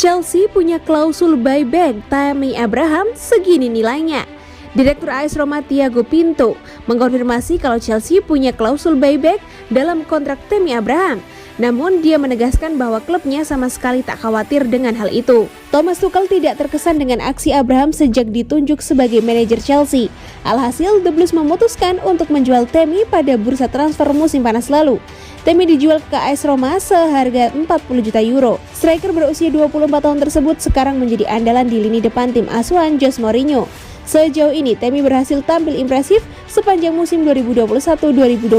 Chelsea punya klausul buyback Tammy Abraham, segini nilainya. Direktur AS Roma Thiago Pinto mengkonfirmasi kalau Chelsea punya klausul buyback dalam kontrak Tammy Abraham. Namun dia menegaskan bahwa klubnya sama sekali tak khawatir dengan hal itu. Thomas Tuchel tidak terkesan dengan aksi Abraham sejak ditunjuk sebagai manajer Chelsea. Alhasil, The Blues memutuskan untuk menjual Tammy pada bursa transfer musim panas lalu. Tammy dijual ke AS Roma seharga 40 juta euro. Striker berusia 24 tahun tersebut sekarang menjadi andalan di lini depan tim asuhan Jose Mourinho. Sejauh ini, Tammy berhasil tampil impresif sepanjang musim 2021-2022.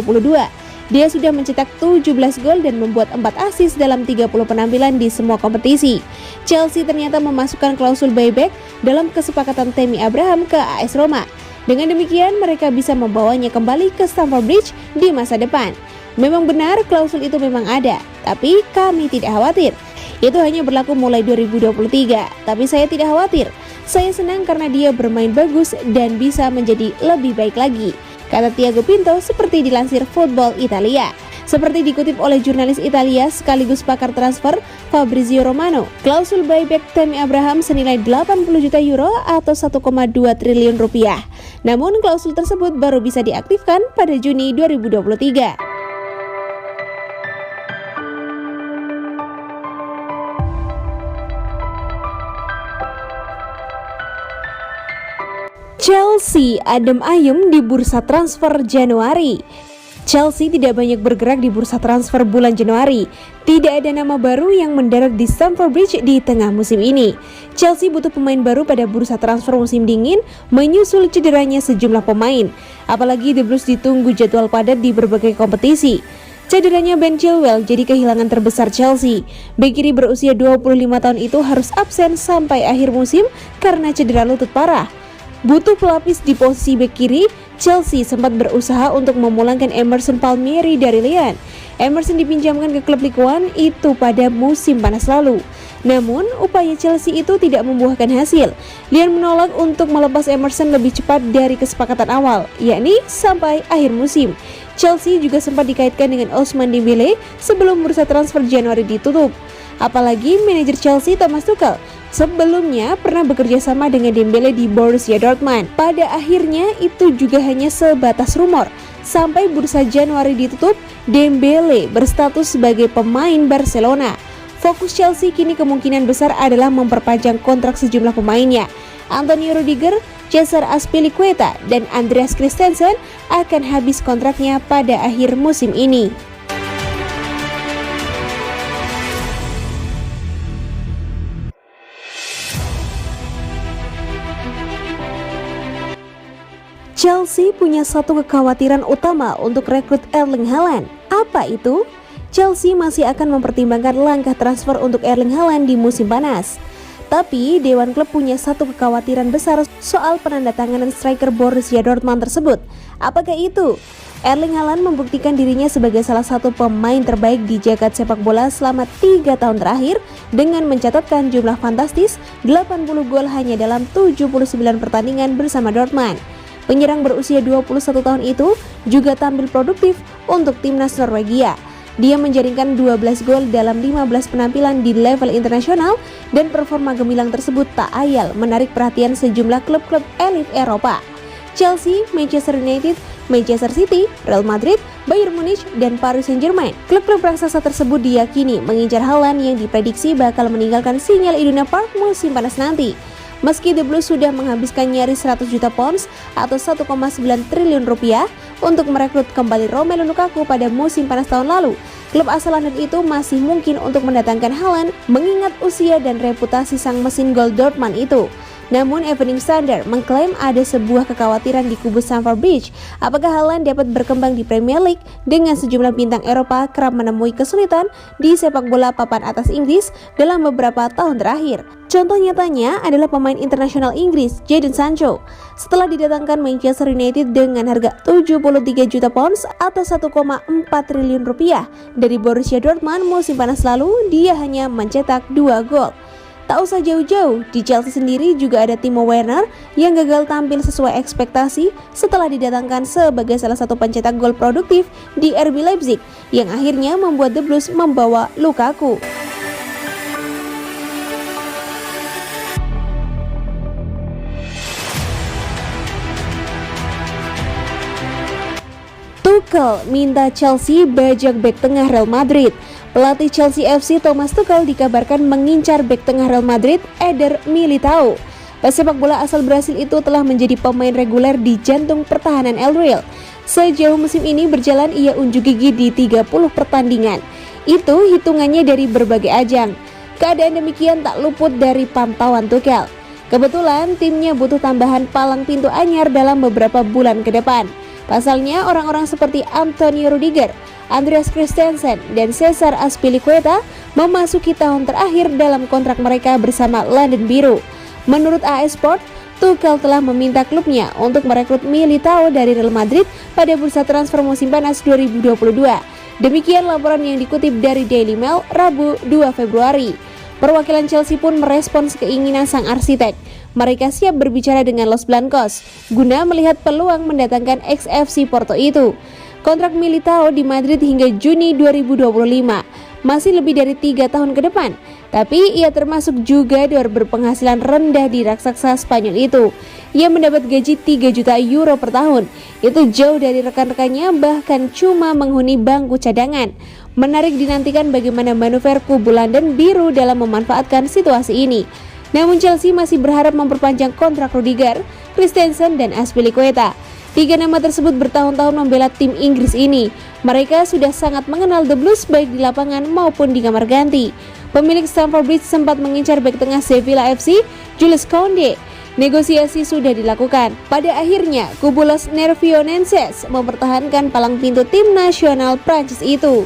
Dia sudah mencetak 17 gol dan membuat 4 assist dalam 30 penampilan di semua kompetisi. Chelsea ternyata memasukkan klausul buyback dalam kesepakatan Tammy Abraham ke AS Roma. Dengan demikian, mereka bisa membawanya kembali ke Stamford Bridge di masa depan. Memang benar klausul itu memang ada, tapi kami tidak khawatir. Itu hanya berlaku mulai 2023, tapi saya tidak khawatir. Saya senang karena dia bermain bagus dan bisa menjadi lebih baik lagi, kata Thiago Pinto seperti dilansir Football Italia. Seperti dikutip oleh jurnalis Italia sekaligus pakar transfer Fabrizio Romano, klausul buyback Tammy Abraham senilai 80 juta euro atau 1,2 triliun rupiah. Namun klausul tersebut baru bisa diaktifkan pada Juni 2023. Chelsea adem ayem di bursa transfer Januari. Chelsea tidak banyak bergerak di bursa transfer bulan Januari. Tidak ada nama baru yang mendarat di Stamford Bridge di tengah musim ini. Chelsea butuh pemain baru pada bursa transfer musim dingin menyusul cederanya sejumlah pemain. Apalagi The Blues ditunggu jadwal padat di berbagai kompetisi. Cederanya Ben Chilwell jadi kehilangan terbesar Chelsea. Bek kiri berusia 25 tahun itu harus absen sampai akhir musim karena cedera lutut parah. Butuh pelapis di posisi bek kiri, Chelsea sempat berusaha untuk memulangkan Emerson Palmieri dari Lyon. Emerson dipinjamkan ke klub Ligue 1 itu pada musim panas lalu. Namun, upaya Chelsea itu tidak membuahkan hasil. Lyon menolak untuk melepas Emerson lebih cepat dari kesepakatan awal, yakni sampai akhir musim. Chelsea juga sempat dikaitkan dengan Ousmane Dembélé sebelum bursa transfer Januari ditutup. Apalagi manajer Chelsea Thomas Tuchel sebelumnya pernah bekerja sama dengan Dembélé di Borussia Dortmund. Pada akhirnya itu juga hanya sebatas rumor. Sampai bursa Januari ditutup, Dembélé berstatus sebagai pemain Barcelona. Fokus Chelsea kini kemungkinan besar adalah memperpanjang kontrak sejumlah pemainnya. Antonio Rudiger, Cesar Azpilicueta, dan Andreas Christensen akan habis kontraknya pada akhir musim ini. Chelsea punya satu kekhawatiran utama untuk rekrut Erling Haaland. Apa itu? Chelsea masih akan mempertimbangkan langkah transfer untuk Erling Haaland di musim panas. Tapi Dewan Klub punya satu kekhawatiran besar soal penandatanganan striker Borussia Dortmund tersebut. Apakah itu? Erling Haaland membuktikan dirinya sebagai salah satu pemain terbaik di jagat sepak bola selama 3 tahun terakhir dengan mencatatkan jumlah fantastis 80 gol hanya dalam 79 pertandingan bersama Dortmund. Penyerang berusia 21 tahun itu juga tampil produktif untuk timnas Norwegia. Dia menjaringkan 12 gol dalam 15 penampilan di level internasional dan performa gemilang tersebut tak ayal menarik perhatian sejumlah klub-klub elit Eropa. Chelsea, Manchester United, Manchester City, Real Madrid, Bayern Munich, dan Paris Saint-Germain. Klub-klub raksasa tersebut diyakini mengincar Haaland yang diprediksi bakal meninggalkan Signal Iduna Park musim panas nanti. Meski The Blues sudah menghabiskan nyaris 100 juta pounds atau 1,9 triliun rupiah untuk merekrut kembali Romelu Lukaku pada musim panas tahun lalu, klub asal London itu masih mungkin untuk mendatangkan Haaland mengingat usia dan reputasi sang mesin gol Dortmund itu. Namun Evening Standard mengklaim ada sebuah kekhawatiran di kubu Stamford Bridge. Apakah Haaland dapat berkembang di Premier League dengan sejumlah bintang Eropa kerap menemui kesulitan di sepak bola papan atas Inggris dalam beberapa tahun terakhir. Contoh nyatanya adalah pemain internasional Inggris Jadon Sancho. Setelah didatangkan Manchester United dengan harga 73 juta pounds atau 1,4 triliun rupiah dari Borussia Dortmund musim panas lalu, dia hanya mencetak 2 gol. Tak usah jauh-jauh, di Chelsea sendiri juga ada Timo Werner yang gagal tampil sesuai ekspektasi setelah didatangkan sebagai salah satu pencetak gol produktif di RB Leipzig yang akhirnya membuat The Blues membawa Lukaku. Tuchel minta Chelsea bajak bek tengah Real Madrid. Pelatih Chelsea FC Thomas Tuchel dikabarkan mengincar bek tengah Real Madrid Eder Militao. Pesepak bola asal Brasil itu telah menjadi pemain reguler di jantung pertahanan El Real. Sejauh musim ini berjalan ia unjuk gigi di 30 pertandingan. Itu hitungannya dari berbagai ajang. Keadaan demikian tak luput dari pantauan Tuchel. Kebetulan timnya butuh tambahan palang pintu anyar dalam beberapa bulan ke depan. Pasalnya orang-orang seperti Antonio Rudiger, Andreas Christensen, dan Cesar Azpilicueta memasuki tahun terakhir dalam kontrak mereka bersama London Biru. Menurut AS Sport, Tuchel telah meminta klubnya untuk merekrut Militao dari Real Madrid pada bursa transfer musim panas 2022. Demikian laporan yang dikutip dari Daily Mail Rabu 2 Februari. Perwakilan Chelsea pun merespons keinginan sang arsitek. Mereka siap berbicara dengan Los Blancos guna melihat peluang mendatangkan ex-FC Porto itu. Kontrak Militao di Madrid hingga Juni 2025, masih lebih dari 3 tahun ke depan. Tapi ia termasuk juga berpenghasilan rendah di raksasa Spanyol itu. Ia mendapat gaji 3 juta euro per tahun. Itu jauh dari rekan-rekannya, bahkan cuma menghuni bangku cadangan. Menarik dinantikan bagaimana manuver kubu London Biru dalam memanfaatkan situasi ini. Namun Chelsea masih berharap memperpanjang kontrak Rudiger, Christensen, dan Azpilicueta. 3 nama tersebut bertahun-tahun membela tim Inggris ini. Mereka sudah sangat mengenal The Blues baik di lapangan maupun di kamar ganti. Pemilik Stamford Bridge sempat mengincar bek tengah Sevilla FC, Jules Koundé. Negosiasi sudah dilakukan. Pada akhirnya, kubu Los Nervionenses mempertahankan palang pintu tim nasional Prancis itu.